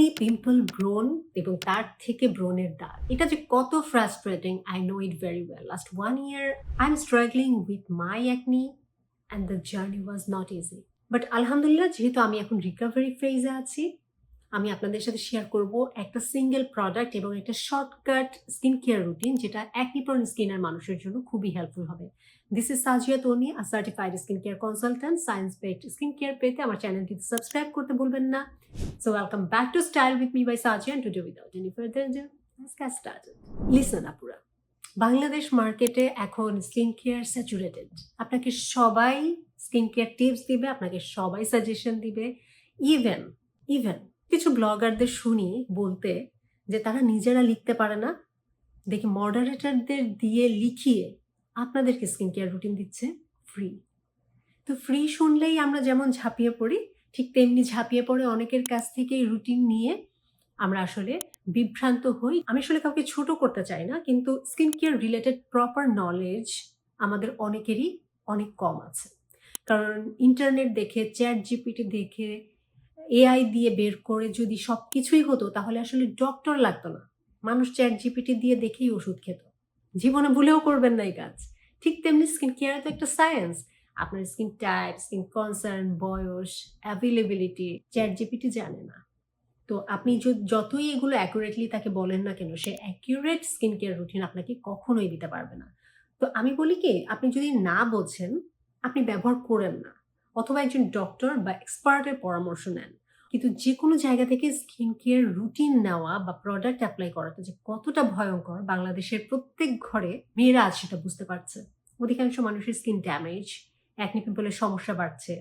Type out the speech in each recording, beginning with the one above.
Acne, pimple, ব্রণ এবং তার থেকে ব্রণের দাগ। এটা যে কত frustrating, I know it very well. Last 1 year, I'm struggling with my acne and the journey was not easy. But আলহামদুলিল্লাহ, যেহেতু আমি এখন রিকভারি ফেজে আছি, আমি আপনাদের সাথে শেয়ার করব একটা সিঙ্গেল প্রোডাক্ট এবং একটা শর্টকাট স্কিন কেয়ার রুটিন, যেটা একনি প্রোন স্কিনের মানুষের জন্য খুবই হেল্পফুল হবে। This is Sajia Toni, a certified skin care consultant. Science based skin care পেতে আমার চ্যানেলটিতে সাবস্ক্রাইব করতে ভুলবেন না। So welcome back to Style with me by Sajia, and today without any further ado, let's get started. Listen আপুরা, বাংলাদেশ মার্কেটে এখন skin care saturated. আপনাকে সবাই স্কিন কেয়ার টিপস দিবে, আপনাকে সবাই সাজেশন দিবে। ইভেন ইভেন কিছু ব্লগারদের শুনি বলতে যে তারা নিজেরা লিখতে পারে না, দেখি মডারেটরদের দিয়ে লিখিয়ে আপনাদেরকে স্কিন কেয়ার রুটিন দিচ্ছে ফ্রি। তো ফ্রি শুনলেই আমরা যেমন ঝাঁপিয়ে পড়ি, ঠিক তেমনি ঝাঁপিয়ে পড়ে অনেকের কাছ থেকে এই রুটিন নিয়ে আমরা আসলে বিভ্রান্ত হই। আমি আসলে কাউকে ছোট করতে চাই না, কিন্তু skin care related proper knowledge আমাদের অনেকেরই অনেক কম আছে। কারণ ইন্টারনেট দেখে, চ্যাট জিপিটি দেখে, এআই দিয়ে বের করে যদি সব কিছুই হতো, তাহলে আসলে ডক্টর লাগতো না। মানুষ চ্যাট জিপিটি দিয়ে দেখেই ওষুধ খেত। জীবনে ভুলেও করবেন না এই কাজ। ঠিক তেমনি স্কিন কেয়ার তো একটা সায়েন্স। আপনার স্কিন টাইপ, স্কিন কনসার্ন, বয়স, অ্যাভেলেবিলিটি চ্যাট জিপিটি জানে না। তো আপনি যতই এগুলো অ্যাকুরেটলি তাকে বলেন না কেন, সে অ্যাকুরেট স্কিন কেয়ার রুটিন আপনাকে কখনোই দিতে পারবে না। তো আমি বলি কি, আপনি যদি না বোঝেন, আপনি ব্যবহার করেন না, অথবা একজন ডক্টর বা এক্সপার্টের পরামর্শ নেন। কিন্তু যে কোনো জায়গা থেকে স্কিন কেয়ার রুটিন নেওয়া বা প্রোডাক্ট অ্যাপ্লাই করাটা যে কতটা ভয়ঙ্কর, বাংলাদেশের প্রত্যেক ঘরে মেয়েরা আজ সেটা বুঝতে পারছে। অধিকাংশ মানুষের স্কিন ড্যামেজ, একনি পিম্পলের সমস্যা বাড়ছে,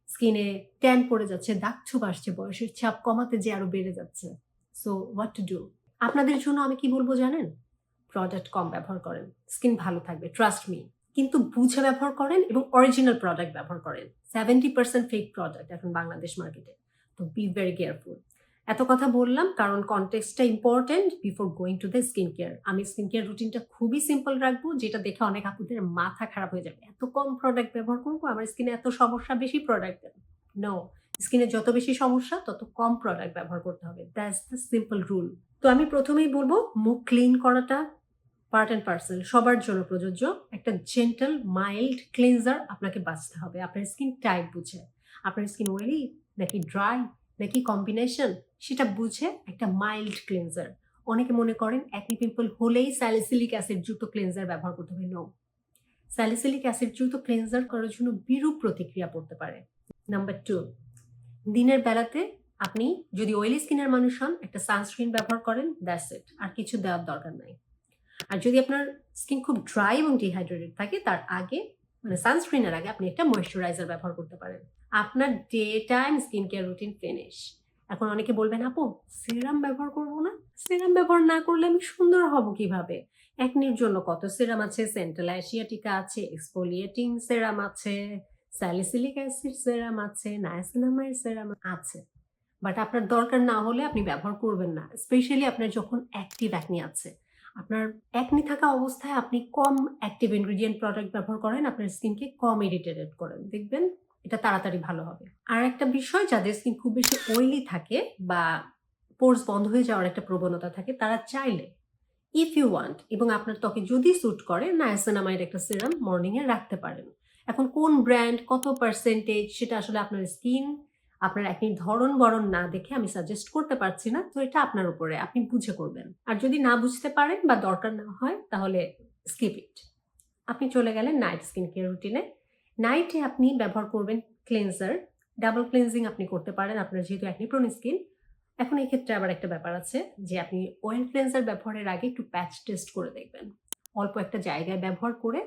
স্কিনে ট্যান পড়ে যাচ্ছে, দাগ ছোপ আসছে, বয়সের চাপ কমাতে যে আরো বেড়ে যাচ্ছে। So what to do? আপনাদের জন্য আমি কি বলবো জানেন? প্রোডাক্ট কম ব্যবহার করেন, স্কিন ভালো থাকবে, ট্রাস্ট মি। কিন্তু বুঝে ব্যবহার করেন এবং অরিজিনাল প্রোডাক্ট ব্যবহার করেন। 70% ফেক প্রোডাক্ট এখন বাংলাদেশ মার্কেটে। তো বি ভেরি কেয়ারফুল। এত কথা বললাম কারণ কনটেক্সটটা important before going to the skin care. আমি স্কিন কেয়ার রুটিনটা খুবই সিম্পল রাখবো, যেটা দেখে অনেক আপুদের মাথা খারাপ হয়ে যাবে। এত কম প্রোডাক্ট ব্যবহার করবো, আমার স্কিনে এত সমস্যা, বেশি প্রোডাক্ট দেন। নো, স্কিনে যত বেশি সমস্যা তত কম প্রোডাক্ট ব্যবহার করতে হবে। That's the simple rule. তো আমি প্রথমেই বলবো, মুখ ক্লিন করাটা পার্ট অ্যান্ড পার্সেল, সবার জন্য প্রযোজ্য। একটা জেন্টাল মাইল্ড ক্লিনজার আপনাকে বাঁচতে হবে আপনার স্কিন টাইপ বুঝে। আপনার স্কিন ওয়েলি নাকি ড্রাই নাকি কম্বিনেশন, সেটা বুঝে একটা মাইল্ড ক্লিনজার। অনেকে মনে করেন একনি পিম্পল হলেই স্যালিসিলিক অ্যাসিড যুক্ত ক্লিনজার ব্যবহার করতে হবে। নো, স্যালিসিলিক অ্যাসিড যুক্ত ক্লিনজার করার জন্য বিরূপ প্রতিক্রিয়া পড়তে পারে। নাম্বার 2, দিনের বেলাতে আপনি যদি অয়েলি স্কিনের মানুষ হন, একটা সানস্ক্রিন ব্যবহার করেন, দ্যাটস ইট। আর কিছু দেওয়ার দরকার নাই। আর যদি আপনার স্কিন খুব ড্রাই এবং ডিহাইড্রেটেড থাকে, তার আগে মানে সানস্ক্রিনের আগে আপনি একটা ময়েশ্চারাইজার ব্যবহার করতে পারেন। আপনার day time skin care routine finish. এখন অনেকে বলবেন, আপু সিরাম ব্যবহার করবো না? সিরাম ব্যবহার না করলে আমি সুন্দর হব কিভাবে? একনির জন্য কত সিরাম আছে, সেন্ট্রাল অ্যাসিয়াটিকা আছে, এক্সফোলিয়েটিং সিরাম আছে, স্যালিসিলিক অ্যাসিড সিরাম আছে, নায়াসিনামাইড সিরাম আছে। বাট আপনার দরকার না হলে আপনি ব্যবহার করবেন না, স্পেশালি আপনার যখন অ্যাক্টিভ অ্যাকনি আছে। আপনার অ্যাকনি থাকা অবস্থায় আপনি কম অ্যাক্টিভ ইনগ্রিডিয়েন্ট প্রোডাক্ট ব্যবহার করেন, আপনার স্কিনকে কম ইরিটেটেড করেন, দেখবেন এটা তাড়াতাড়ি ভালো হবে। আর একটা বিষয়, যাদের স্কিন খুব বেশি অয়েলি থাকে বা পোর্স বন্ধ হয়ে যাওয়ার একটা প্রবণতা থাকে, তারা চাইলে ইফ ইউ ওয়ান্ট এবং আপনার ত্বকে যদি স্যুট করে, নায়াসিনামাইড একটা সিরাম মর্নিংয়ে রাখতে পারেন। এখন কোন ব্র্যান্ড, কত পার্সেন্টেজ, সেটা আসলে আপনার স্কিন, আপনার একনির ধরন বরণ না দেখে আমি সাজেস্ট করতে পারছি না। তো এটা আপনার উপরে, আপনি বুঝে করবেন। আর যদি না বুঝতে পারেন বা দরকার না হয়, তাহলে স্কিপ ইট। আপনি চলে গেলেন নাইট স্কিন কেয়ার রুটিনে। নাইটে আপনি ব্যবহার করবেন ক্লিনজার। ডাবল ক্লিনজিং আপনি করতে পারেন আপনার যেহেতু একনি প্রোন স্কিন। এখন এই ক্ষেত্রে আবার একটা ব্যাপার আছে যে আপনি অয়েল ক্লিনজার ব্যবহারের আগে একটু প্যাচ টেস্ট করে দেখবেন। অল্প একটা জায়গায় ব্যবহার করে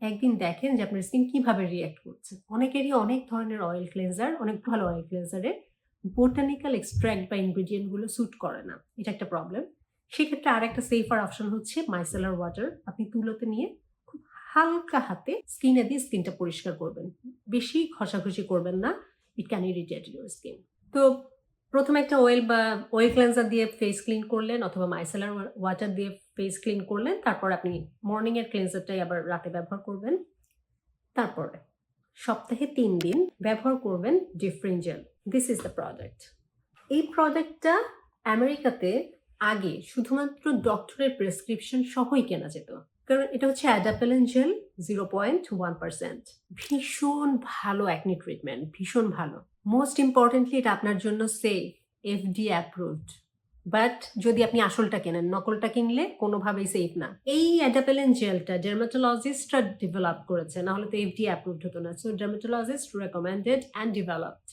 একদিন দেখেন যে আপনার স্কিন কিভাবে রিঅ্যাক্ট করছে। অনেকেরই অনেক ধরনের অয়েল ক্লিনজার, অনেক ভালো অয়েল ক্লিনজারে বোটানিক্যাল এক্সট্র্যাক্ট বা ইনগ্রিডিয়েন্টগুলো স্যুট করে না, এটা একটা প্রবলেম। সেক্ষেত্রে আর একটা সেফার অপশন হচ্ছে মাইসেলার ওয়াটার। আপনি তুলোতে নিয়ে খুব হালকা হাতে স্কিনে দিয়ে স্কিনটা পরিষ্কার করবেন, বেশি ঘষাঘষি করবেন না, it can irritate your skin. তো প্রথমে একটা অয়েল বা অয়েল ক্লেন্সার দিয়ে ফেস ক্লিন করলেন, অথবা মাইসেলার ওয়াটার দিয়ে ফেস ক্লিন করলেন। তারপর আপনি মর্নিং এর ক্লেন্সারটাই আবার রাতে ব্যবহার করবেন। তারপরে সপ্তাহে 3 দিন ব্যবহার করবেন Differin gel. This is the product. এই প্রোডাক্টটা আমেরিকাতে আগে শুধুমাত্র ডক্টরের প্রেসক্রিপশন সহই কেনা যেত, কারণ এটা হচ্ছে অ্যাডাপেলেন জেল 0.1%। ভীষণ ভালো অ্যাকনি ট্রিটমেন্ট, ভীষণ ভালো। মোস্ট ইম্পর্টেন্টলি এটা আপনার জন্য সেফ, FDA অ্যাপ্রুভড। বাট যদি আপনি আসলটা কেনেন, নকলটা কিনলে কোনোভাবেই সেফ না। এই অ্যাডাপেলেন জেলটা ডার্মাটোলজিস্টরা ডেভেলপ করেছে, না হলে তো FDA অ্যাপ্রুভড হতো না। So dermatologist recommended and developed.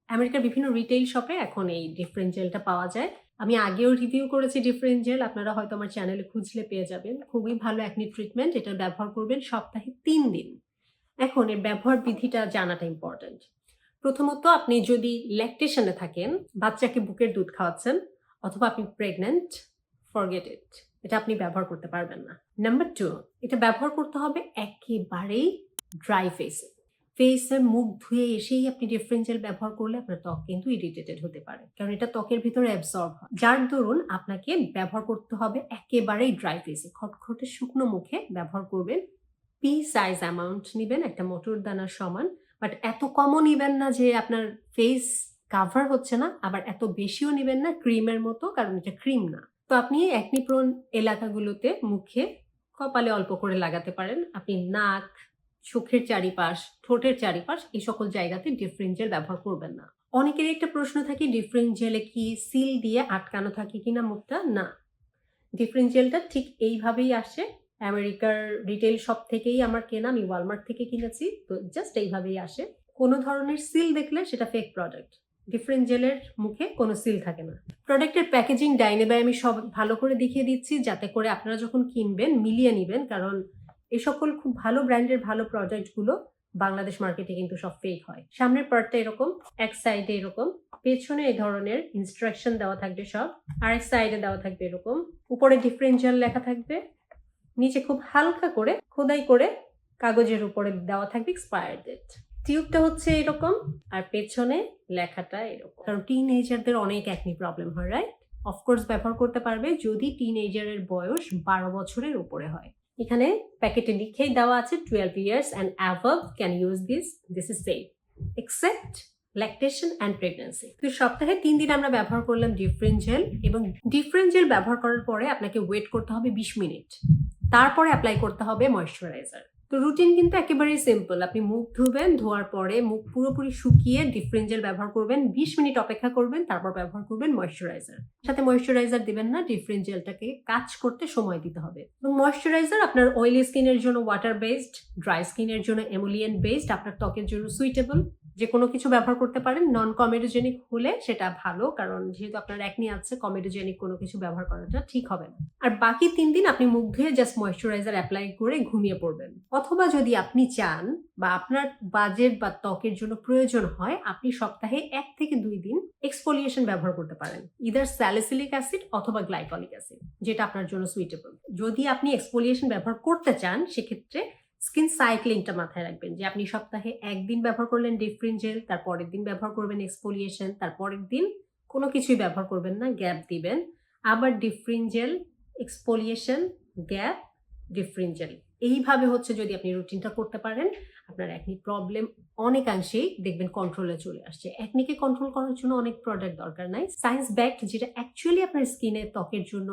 আমেরিকার বিভিন্ন রিটেইল শপে এখন এই ডিফারেন্ট জেলটা পাওয়া যায়। আমি আগেও রিভিউ করেছি ডিফারেন্ট জেল, আপনারা হয়তো আমার চ্যানেলে খুঁজলে পেয়ে যাবেন। খুবই ভালো অ্যাকনি ট্রিটমেন্ট, এটা ব্যবহার করবেন সপ্তাহে 3 দিন। এখন এর ব্যবহার বিধিটা জানাটা ইম্পর্ট্যান্ট। প্রথমত, আপনি যদি ল্যাকটেশনে থাকেন, বাচ্চাকে বুকের দুধ খাওয়াচ্ছেন, অথবা আপনি প্রেগন্যান্ট, ফরগেট ইট, এটা আপনি ব্যবহার করতে পারবেন না। নাম্বার 2, এটা ব্যবহার করতে হবে একেবারেই ড্রাই ফেসে মুখ ধুয়ে এসেই আপনি ডিফারেন্ট জেল ব্যবহার করলে আপনার ত্বক কিন্তু ইরিটেটেড হতে পারে, কারণ এটা ত্বকের ভিতরে অ্যাবসর্ব হয়। যার দরুন আপনাকে ব্যবহার করতে হবে একেবারেই ড্রাই ফেসে, খটখটে শুকনো মুখে ব্যবহার করবেন। পি সাইজ অ্যামাউন্ট নেবেন, একটা মটর দানার সমান। বাট এত কমও নিবেন না যে আপনার ফেস কাভার হচ্ছে না, আবার এত বেশিও নিবেন না ক্রিমের মতো, কারণ এটা ক্রিম না। তো আপনি অ্যাকনি প্রোন এলাকাগুলোতে মুখে, কপালে অল্প করে লাগাতে পারেন। আপনি নাক, চোখের চারিপাশ, ঠোঁটের চারিপাশ, এই সকল জায়গাতে ডিফারেন্ট জেল ব্যবহার করবেন না। অনেকেরই একটা প্রশ্ন থাকে, ডিফারেন্ট জেলে কি সিল দিয়ে আটকানো থাকে কিনা মুখটা? না, ডিফারেন্ট জেলটা ঠিক এইভাবেই আসে। আমেরিকার রিটেল শপ থেকেই আমার কেনা, আমি ওয়ালমার্ট থেকে কিনেছি, তো জাস্ট এইভাবেই আসে। কোনো ধরনের সিল দেখলে সেটা ফেক প্রোডাক্ট। ডিফারেন্ট জেলের মুখে কোনো সিল থাকে না। প্রোডাক্টের প্যাকেজিং ডাইনে বাই আমি সব ভালো করে দেখিয়ে দিচ্ছি, যাতে করে আপনারা যখন কিনবেন মিলিয়ে নেবেন, কারণ এই সকল খুব ভালো ব্র্যান্ডের ভালো প্রোডাক্টগুলো বাংলাদেশ মার্কেটে কিন্তু সব ফেক হয়। সামনের পার্টটা এরকম, এক সাইডে এরকম, পেছনে এই ধরনের ইনস্ট্রাকশন দেওয়া থাকবে সব, আরেক সাইডে দেওয়া থাকবে এরকম, উপরে ডিফারেন্সিয়াল লেখা থাকবে, নিচে খুব হালকা করে খোদাই করে কাগজের উপরে দেওয়া থাকবে এক্সপায়ার ডেট। টিউবটা হচ্ছে এরকম, আর পেছনে লেখাটা এরকম। কারণ টিনএজারদের অনেক অ্যাকনি প্রবলেম হয়, রাইট? অফকোর্স ব্যবহার করতে পারবে যদি টিনএজারের বয়স 12 বছরের উপরে হয়। এখানে প্যাকেটে লিখেই দেওয়া আছে 12 years and above can use this is safe except lactation and pregnancy. তো সপ্তাহে 3 দিন আমরা ব্যবহার করলাম ডিফারেন্ট জেল, এবং ডিফারেন্ট জেল ব্যবহার করার পরে আপনাকে ওয়েট করতে হবে 20 মিনিট, তারপরে অ্যাপ্লাই করতে হবে ময়েশ্চারাইজার। তো রুটিন কিন্তু একেবারেই সিম্পল। আপনি মুখ ধুবেন, ধোয়ার পরে মুখ পুরোপুরি শুকিয়ে ডিফারেন্ট জেল ব্যবহার করবেন, 20 মিনিট অপেক্ষা করবেন, তারপর ব্যবহার করবেন ময়েশ্চারাইজার। সাথে ময়েশ্চারাইজার দিবেন না, ডিফারেন্ট জেলটাকে কাজ করতে সময় দিতে হবে। এবং ময়েশ্চারাইজার আপনার অয়েলি স্কিনের জন্য ওয়াটার বেসড, ড্রাই স্কিনের জন্য এমোলিয়েন্ট বেসড, আপনার ত্বকের জন্য সুইটেবল, যে কোনো কিছু ব্যবহার করতে পারেন। নন কমেডোজেনিক হলে সেটা ভালো, কারণ যেহেতু আপনার অ্যাকনি আছে, কমেডোজেনিক কোনো কিছু ব্যবহার করাটা ঠিক হবে না। আর বাকি 3 দিন আপনি মুখ ধুয়ে জাস্ট ময়েশ্চারাইজার অ্যাপ্লাই করে ঘুমিয়ে পড়বেন। অথবা যদি আপনি চান বা আপনার বাজেট বা ত্বকের জন্য প্রয়োজন হয়, আপনি সপ্তাহে 1 থেকে 2 দিন এক্সফোলিয়েশন ব্যবহার করতে পারেন, ইদার স্যালিসিলিক অ্যাসিড অথবা গ্লাইকলিক অ্যাসিড, যেটা আপনার জন্য সুইটেবল। যদি আপনি এক্সফোলিয়েশন ব্যবহার করতে চান, সেক্ষেত্রে স্কিন সাইক্লিংটা মাথায় রাখবেন, যে আপনি সপ্তাহে 1 দিন ব্যবহার করলেন ডিফারেন্ট জেল, তার পরের দিন ব্যবহার করবেন এক্সফোলিয়েশন, তার পরের দিন কোনো কিছুই ব্যবহার করবেন না, গ্যাপ দিবেন, আবার different gel, exfoliation, gap, different gel. এইভাবে হচ্ছে যদি আপনি রুটিনটা করতে পারেন, আপনার অ্যাকনি প্রবলেম অনেকাংশেই দেখবেন কন্ট্রোলে চলে আসছে। অ্যাকনিকে কন্ট্রোল করার জন্য অনেক প্রোডাক্ট দরকার নাই, সায়েন্স ব্যাকড, যেটা অ্যাকচুয়ালি আপনার স্কিনে ত্বকের জন্য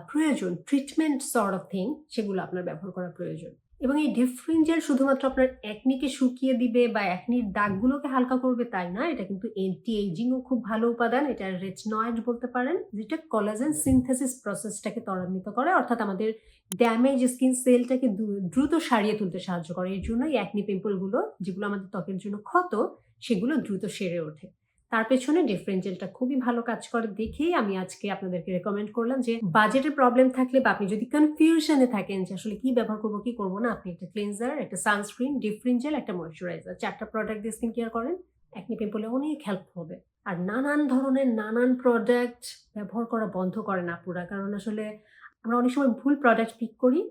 প্রয়োজন, ট্রিটমেন্ট সর্ট অফ থিং, সেগুলো আপনার ব্যবহার করা প্রয়োজন। এবং এই ডিফারেন্ট জেল শুধুমাত্র আপনার অ্যাকনিকে শুকিয়ে দিবে বা অ্যাকনির দাগগুলোকে হালকা করবে তাই না, এটা কিন্তু অ্যান্টি এজিংও খুব ভালো উপাদান। এটা রেটিনয়েড বলতে পারেন, যেটা কোলাজেন সিনথেসিস প্রসেসটাকে ত্বরান্বিত করে, অর্থাৎ আমাদের ড্যামেজ স্কিন সেলটাকে দ্রুত সারিয়ে তুলতে সাহায্য করে। এর জন্য এই অ্যাকনি পিম্পলগুলো, যেগুলো আমাদের ত্বকের জন্য ক্ষত, সেগুলো দ্রুত সেরে ওঠে। তার পেছনে ডিফারেন্ট জেলটা খুবই ভালো কাজ করে দেখেই আমি আজকে আপনাদেরকে রেকমেন্ড করলাম, যে বাজেটের প্রবলেম থাকলে বা আপনি যদি কনফিউশনে থাকেন যে আসলে কি ব্যবহার করবো কি করবো না, আপনি একটা ক্লিনজার, একটা সানস্ক্রিন, ডিফারেন্ট জেল, একটা ময়েশ্চারাইজার, 4টা প্রোডাক্ট দিয়ে স্কিন কেয়ার করেন, অ্যাকনি পিম্পলে অনেক হেল্প হবে। আর নানান ধরনের নানান প্রোডাক্ট ব্যবহার করা বন্ধ করেন আপুরা, কারণ আসলে আমরা অনেক সময় ভুল প্রোডাক্ট পিক করি,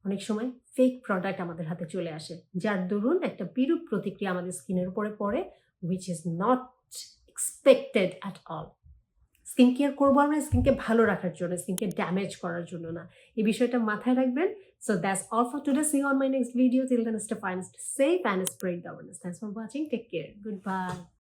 অনেক সময় ফেক প্রোডাক্ট আমাদের হাতে চলে আসে, যার দরুন একটা বিরূপ প্রতিক্রিয়া আমাদের স্কিনের উপরে পড়ে, which is not expected at all. Skin care করবো আমরা স্কিনকে ভালো রাখার জন্য, স্কিনকে ড্যামেজ করার জন্য না। এই বিষয়টা মাথায় রাখবেন। So that's all for today. See you on my next video. Till then, stay fine, stay safe, and spread the awareness. Thanks for watching. Take care. Goodbye.